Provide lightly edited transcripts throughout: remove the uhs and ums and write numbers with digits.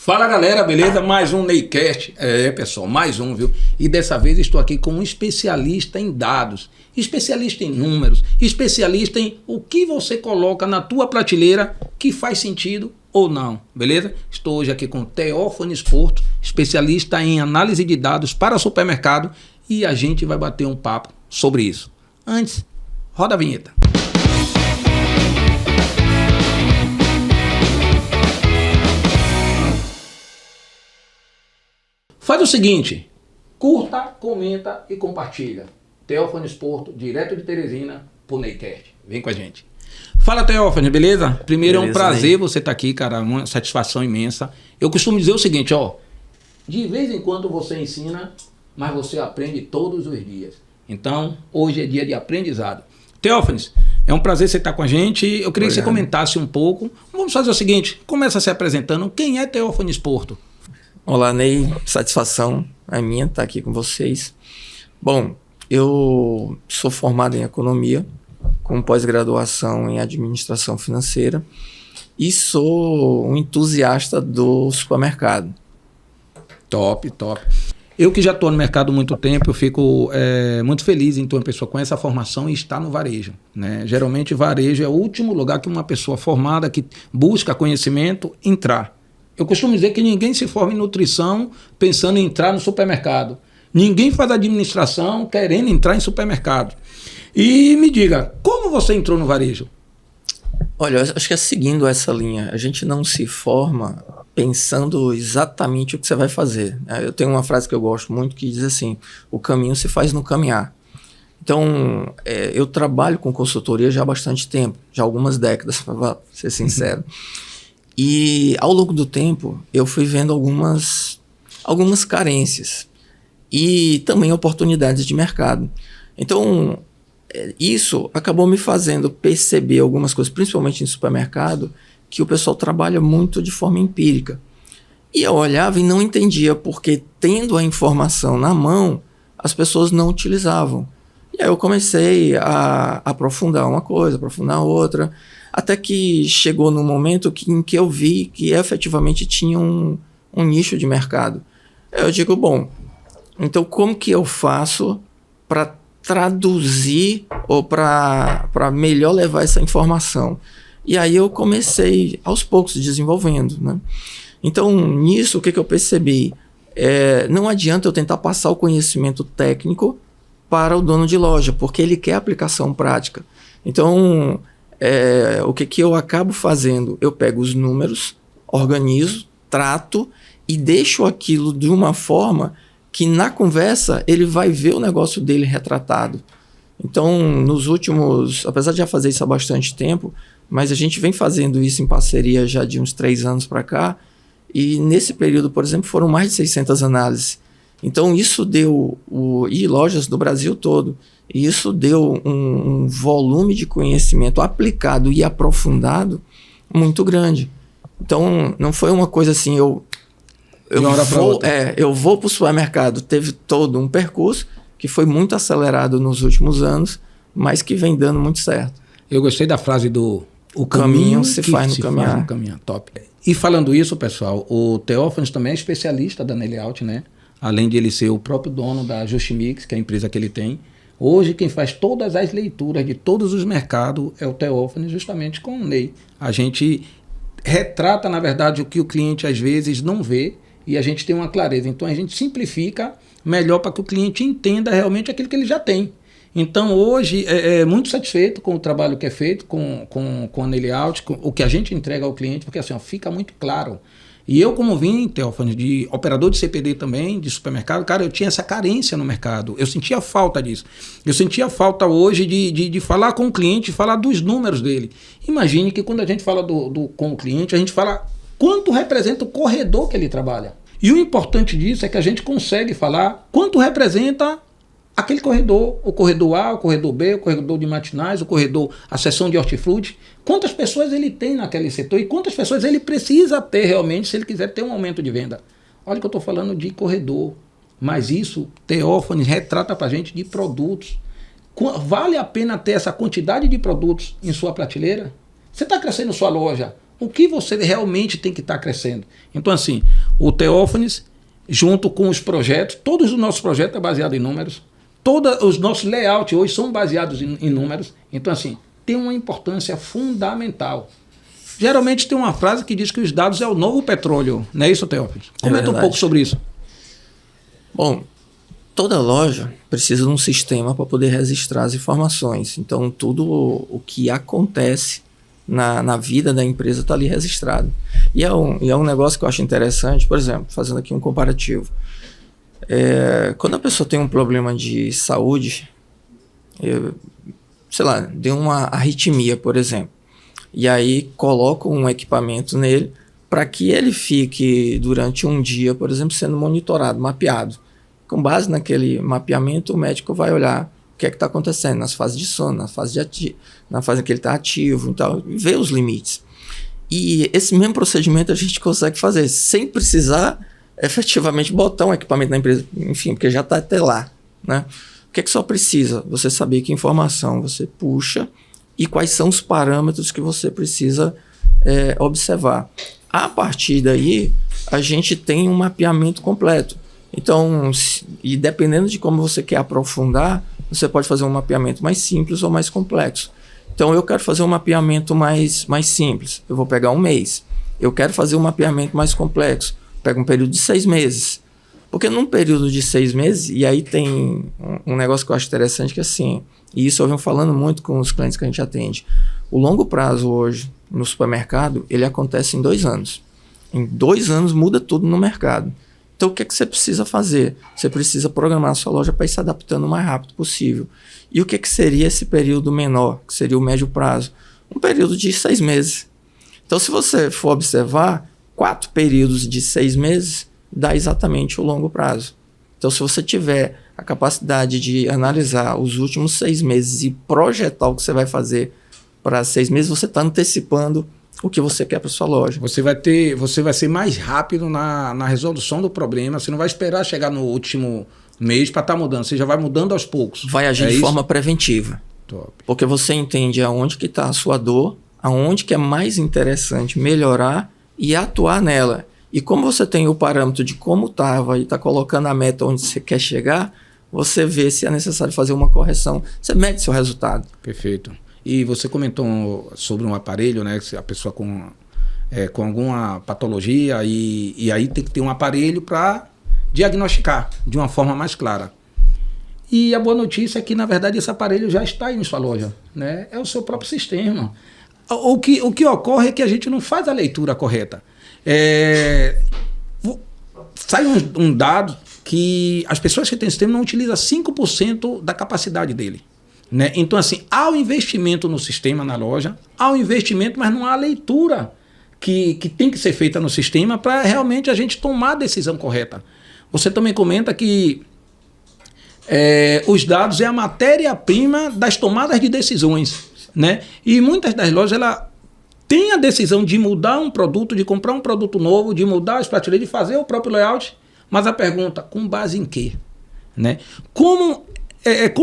Fala galera, beleza? Mais um Neycast. Pessoal, mais um, viu? E dessa vez estou aqui com um especialista em dados, especialista em números, especialista em o que você coloca na tua prateleira que faz sentido ou não, beleza? Estou hoje aqui com Teófanes Porto, especialista em análise de dados para supermercado, e a gente vai bater um papo sobre isso. Antes, roda a vinheta. Faz o seguinte, curta, comenta e compartilha. Teófanes Porto, direto de Teresina, pro Neycast. Vem com a gente. Fala, Teófanes, beleza? Primeiro, beleza, é um prazer você estar aqui, cara, uma satisfação imensa. Eu costumo dizer o seguinte, de vez em quando você ensina, mas você aprende todos os dias. Então, hoje é dia de aprendizado. Teófanes, é um prazer você estar com a gente. Eu queria que você comentasse um pouco. Vamos fazer o seguinte, começa se apresentando. Quem é Teófanes Porto? Olá, Ney. Satisfação é minha estar aqui com vocês. Bom, eu sou formado em economia, com pós-graduação em administração financeira e sou um entusiasta do supermercado. Top, top. Eu que já estou no mercado há muito tempo, eu fico muito feliz em ter uma pessoa com essa formação e estar no varejo, né? Geralmente, varejo é o último lugar que uma pessoa formada, que busca conhecimento, entrar. Eu costumo dizer que ninguém se forma em nutrição pensando em entrar no supermercado. Ninguém faz administração querendo entrar em supermercado. E me diga, como você entrou no varejo? Olha, eu acho que é seguindo essa linha. A gente não se forma pensando exatamente o que você vai fazer. Eu tenho uma frase que eu gosto muito que diz assim, o caminho se faz no caminhar. Então, eu trabalho com consultoria já há bastante tempo, já há algumas décadas, para ser sincero. E ao longo do tempo eu fui vendo algumas carências e também oportunidades de mercado. Então isso acabou me fazendo perceber algumas coisas, principalmente em supermercado, que o pessoal trabalha muito de forma empírica. E eu olhava e não entendia porque, tendo a informação na mão, as pessoas não utilizavam. E aí eu comecei a aprofundar uma coisa, aprofundar outra, até que chegou no momento em que eu vi que efetivamente tinha um nicho de mercado. Eu digo, bom, então como que eu faço para traduzir ou para melhor levar essa informação? E aí eu comecei aos poucos desenvolvendo, né? Então nisso o que eu percebi? Não adianta eu tentar passar o conhecimento técnico para o dono de loja, porque ele quer aplicação prática. Então o que eu acabo fazendo? Eu pego os números, organizo, trato e deixo aquilo de uma forma que na conversa ele vai ver o negócio dele retratado. Então, nos últimos, apesar de já fazer isso há bastante tempo, mas a gente vem fazendo isso em parceria já de uns 3 anos para cá, e nesse período, por exemplo, foram mais de 600 análises. Então, isso deu, e lojas do Brasil todo, e isso deu um volume de conhecimento aplicado e aprofundado muito grande. Então, não foi uma coisa assim, eu vou para o supermercado. Teve todo um percurso que foi muito acelerado nos últimos anos, mas que vem dando muito certo. Eu gostei da frase do o caminho se faz no caminhar. Top. E falando isso, pessoal, o Teófanes também é especialista da Nelayout, né? Além de ele ser o próprio dono da Justimix, que é a empresa que ele tem. Hoje, quem faz todas as leituras de todos os mercados é o Teófanes, justamente com o Ney. A gente retrata, na verdade, o que o cliente às vezes não vê e a gente tem uma clareza. Então, a gente simplifica melhor para que o cliente entenda realmente aquilo que ele já tem. Então, hoje, é muito satisfeito com o trabalho que é feito com a Nelayout, com o que a gente entrega ao cliente, porque assim, fica muito claro. E eu, como vim, Teófanes, de operador de CPD também, de supermercado, cara, eu tinha essa carência no mercado. Eu sentia falta disso. Eu sentia falta hoje de falar com o cliente, falar dos números dele. Imagine que quando a gente fala com o cliente, a gente fala quanto representa o corredor que ele trabalha. E o importante disso é que a gente consegue falar quanto representa aquele corredor, o corredor A, o corredor B, o corredor de matinais, o corredor, a seção de hortifruti, quantas pessoas ele tem naquele setor e quantas pessoas ele precisa ter realmente se ele quiser ter um aumento de venda. Olha que eu estou falando de corredor, mas isso, Teófanes retrata para a gente de produtos. Vale a pena ter essa quantidade de produtos em sua prateleira? Você está crescendo sua loja, o que você realmente tem que estar crescendo. Então, assim, o Teófanes, junto com os projetos, todos os nossos projetos são baseados em números, todos os nossos layouts hoje são baseados em números. Então, assim, tem uma importância fundamental. Geralmente tem uma frase que diz que os dados é o novo petróleo. Não é isso, Teófanes? Comenta um pouco sobre isso. Bom, toda loja precisa de um sistema para poder registrar as informações. Então, tudo o que acontece na vida da empresa está ali registrado. E é um negócio que eu acho interessante, por exemplo, fazendo aqui um comparativo. Quando a pessoa tem um problema de saúde, sei lá, deu uma arritmia, por exemplo, e aí coloca um equipamento nele para que ele fique durante um dia, por exemplo, sendo monitorado, mapeado. Com base naquele mapeamento, o médico vai olhar o que é que está acontecendo nas fases de sono, na fase em que ele está ativo, então, e ver os limites. E esse mesmo procedimento a gente consegue fazer sem precisar efetivamente botar um equipamento na empresa, enfim, porque já está até lá, né? O que é que só precisa? Você saber que informação você puxa e quais são os parâmetros que você precisa observar. A partir daí, a gente tem um mapeamento completo. Então, e dependendo de como você quer aprofundar, você pode fazer um mapeamento mais simples ou mais complexo. Então, eu quero fazer um mapeamento mais simples. Eu vou pegar um mês. Eu quero fazer um mapeamento mais complexo. Pega um período de 6 meses. Porque num período de 6 meses, e aí tem um negócio que eu acho interessante, que assim, e isso eu venho falando muito com os clientes que a gente atende. O longo prazo hoje, no supermercado, ele acontece em 2 anos. Em 2 anos muda tudo no mercado. Então, o que é que você precisa fazer? Você precisa programar a sua loja para ir se adaptando o mais rápido possível. E o que é que seria esse período menor, que seria o médio prazo? Um período de 6 meses. Então, se você for observar, 4 períodos de 6 meses dá exatamente o longo prazo. Então, se você tiver a capacidade de analisar os últimos 6 meses e projetar o que você vai fazer para 6 meses, você está antecipando o que você quer para sua loja. Você vai ser mais rápido na resolução do problema. Você não vai esperar chegar no último mês para estar mudando. Você já vai mudando aos poucos. Vai agir de forma preventiva. Top. Porque você entende aonde que está a sua dor, aonde que é mais interessante melhorar e atuar nela. E como você tem o parâmetro de como estava e está colocando a meta onde você quer chegar, você vê se é necessário fazer uma correção. Você mede seu resultado. Perfeito. E você comentou sobre um aparelho, né? Se a pessoa com alguma patologia e aí tem que ter um aparelho para diagnosticar de uma forma mais clara. E a boa notícia é que, na verdade, esse aparelho já está aí na sua loja, né? É o seu próprio sistema. O que ocorre é que a gente não faz a leitura correta. Sai um dado que as pessoas que têm sistema não utilizam 5% da capacidade dele. Né? Então, assim, há o investimento no sistema, na loja, há o investimento, mas não há a leitura que tem que ser feita no sistema para realmente a gente tomar a decisão correta. Você também comenta que os dados é a matéria-prima das tomadas de decisões. Né? E muitas das lojas ela tem a decisão de mudar um produto, de comprar um produto novo, de mudar as prateleiras, de fazer o próprio layout, mas a pergunta, com base em quê? Né? Como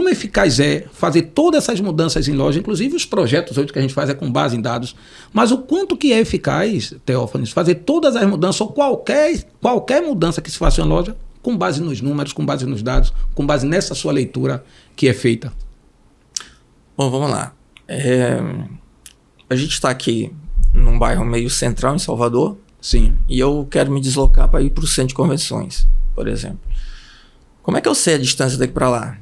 eficaz é fazer todas essas mudanças em loja, inclusive os projetos hoje que a gente faz é com base em dados, mas o quanto que é eficaz, Teófanes, fazer todas as mudanças ou qualquer mudança que se faça em loja com base nos números, com base nos dados, com base nessa sua leitura que é feita? Bom, vamos lá. A gente está aqui num bairro meio central em Salvador. Sim. E eu quero me deslocar para ir para o centro de convenções, por exemplo. Como é que eu sei a distância daqui para lá?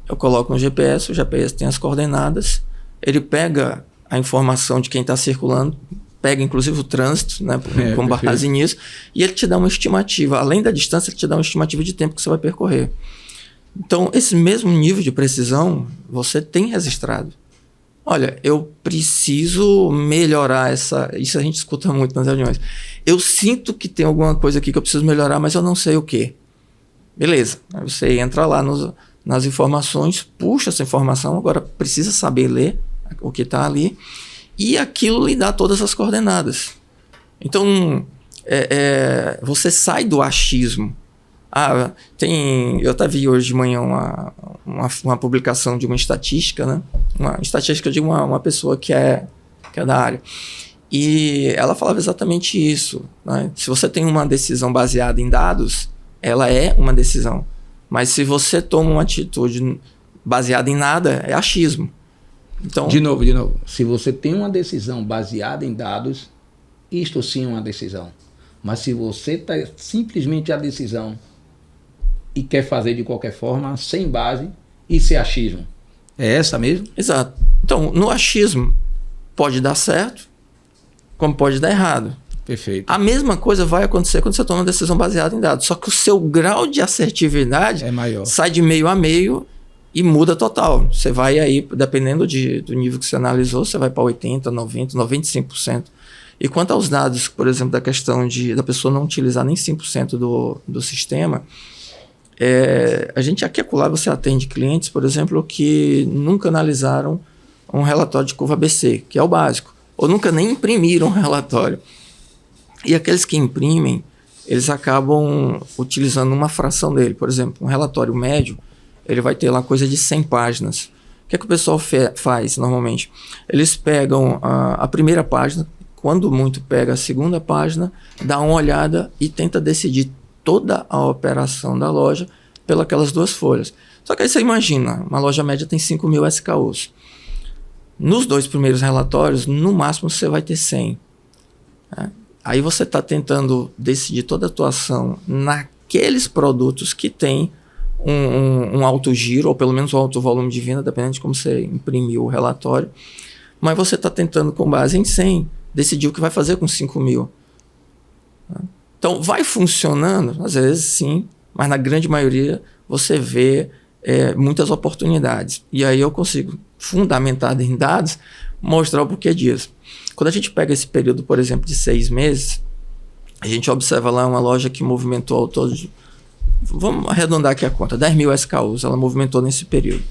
Eu coloco no GPS, o GPS tem as coordenadas, ele pega a informação de quem está circulando, pega inclusive o trânsito, né, com base nisso, e ele te dá uma estimativa. Além da distância, ele te dá uma estimativa de tempo que você vai percorrer. Então, esse mesmo nível de precisão, você tem registrado. Olha, eu preciso melhorar isso a gente escuta muito nas reuniões. Eu sinto que tem alguma coisa aqui que eu preciso melhorar, mas eu não sei o quê. Beleza, aí você entra lá nas informações, puxa essa informação, agora precisa saber ler o que está ali, e aquilo lhe dá todas as coordenadas. Então, você sai do achismo. Eu até vi hoje de manhã uma publicação de uma estatística, né? Uma estatística de uma pessoa que é da área. E ela falava exatamente isso, né? Se você tem uma decisão baseada em dados, ela é uma decisão. Mas se você toma uma atitude baseada em nada, é achismo. Então, De novo. Se você tem uma decisão baseada em dados, isto sim é uma decisão. Mas se você está simplesmente a decisão e quer fazer de qualquer forma, sem base, isso é achismo. É essa mesmo? exato. Então, no achismo, pode dar certo, como pode dar errado. Perfeito. A mesma coisa vai acontecer quando você toma uma decisão baseada em dados. Só que o seu grau de assertividade É maior. sai de meio a meio e muda total. Você vai aí, dependendo do nível que você analisou, você vai para 80%, 90%, 95%. E quanto aos dados, por exemplo, da questão da pessoa não utilizar nem 5% do sistema, a gente aqui e acolá você atende clientes, por exemplo, que nunca analisaram um relatório de curva ABC, que é o básico, ou nunca nem imprimiram um relatório. E aqueles que imprimem, eles acabam utilizando uma fração dele. Por exemplo, um relatório médio, ele vai ter lá coisa de 100 páginas. O que é que o pessoal faz normalmente? Eles pegam a primeira página, quando muito pega a segunda página, dá uma olhada e tenta decidir toda a operação da loja pelas 2 folhas. Só que aí você imagina, uma loja média tem 5.000 SKUs. Nos 2 primeiros relatórios, no máximo você vai ter 100. Né? Aí você está tentando decidir toda a atuação naqueles produtos que tem um alto giro, ou pelo menos um alto volume de venda, dependendo de como você imprimiu o relatório. Mas você está tentando, com base em 100, decidir o que vai fazer com 5.000. Então, vai funcionando? Às vezes sim, mas na grande maioria você vê muitas oportunidades. E aí eu consigo, fundamentado em dados, mostrar o porquê disso. Quando a gente pega esse período, por exemplo, de 6 meses, a gente observa lá uma loja que movimentou ao todo, vamos arredondar aqui a conta, 10.000 SKUs, ela movimentou nesse período.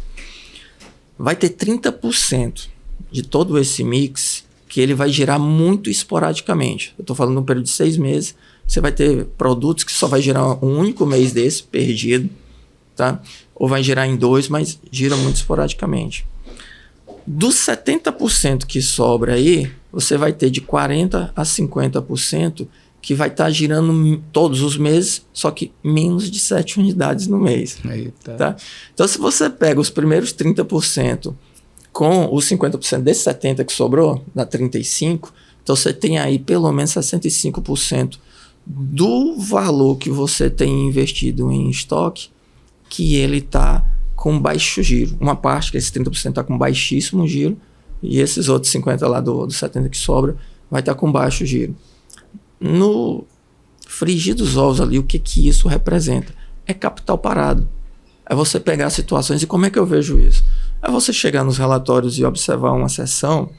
Vai ter 30% de todo esse mix que ele vai girar muito esporadicamente. Eu estou falando de um período de 6 meses, você vai ter produtos que só vai girar um único mês desse, perdido, tá? Ou vai girar em 2, mas gira muito esporadicamente. Dos 70% que sobra aí, você vai ter de 40% a 50% que vai estar girando todos os meses, só que menos de 7 unidades no mês. Eita. Tá? Então, se você pega os primeiros 30% com os 50% desses 70% que sobrou, dá 35%, então você tem aí pelo menos 65% do valor que você tem investido em estoque, que ele está com baixo giro. Uma parte, que esse 30% está com baixíssimo giro, e esses outros 50% lá do 70% que sobra, vai estar com baixo giro. No frigir dos ovos ali, o que isso representa? É capital parado. É você pegar situações, e como é que eu vejo isso? É você chegar nos relatórios e observar uma seção,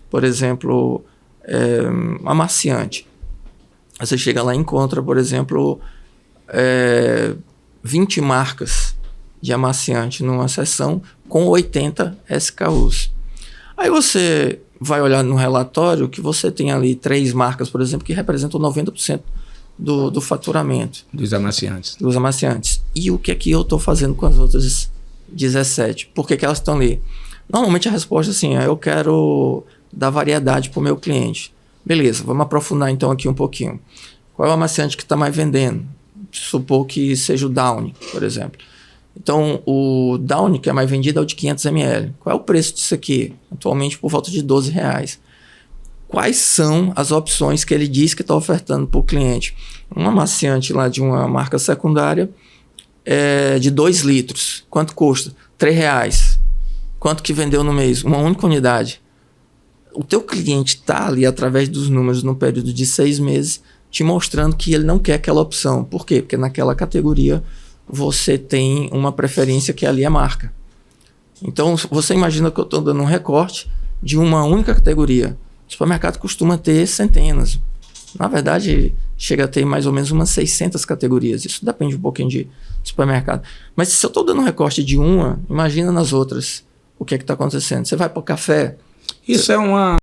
por exemplo, amaciante. Você chega lá e encontra, por exemplo, 20 marcas de amaciante numa seção com 80 SKUs. Aí você vai olhar no relatório que você tem ali 3 marcas, por exemplo, que representam 90% do faturamento. Dos amaciantes. Dos amaciantes. E o que é que eu estou fazendo com as outras 17? Por que elas estão ali? Normalmente a resposta é assim, eu quero dar variedade para o meu cliente. Beleza, vamos aprofundar então aqui um pouquinho. Qual é o amaciante que está mais vendendo? Supor que seja o Downy, por exemplo. Então, o Downy que é mais vendido é o de 500 ml. Qual é o preço disso aqui? Atualmente por volta de R$12. Quais são as opções que ele diz que está ofertando para o cliente? Um amaciante lá de uma marca secundária de 2 litros. Quanto custa? R$3. Quanto que vendeu no mês? Uma única unidade. O teu cliente está ali através dos números no período de 6 meses te mostrando que ele não quer aquela opção. Por quê? Porque naquela categoria você tem uma preferência que ali é marca. Então, você imagina que eu estou dando um recorte de uma única categoria. O supermercado costuma ter centenas. Na verdade, chega a ter mais ou menos umas 600 categorias. Isso depende um pouquinho de supermercado. Mas se eu estou dando um recorte de uma, imagina nas outras o que é que está acontecendo. Você vai para o café... Isso é uma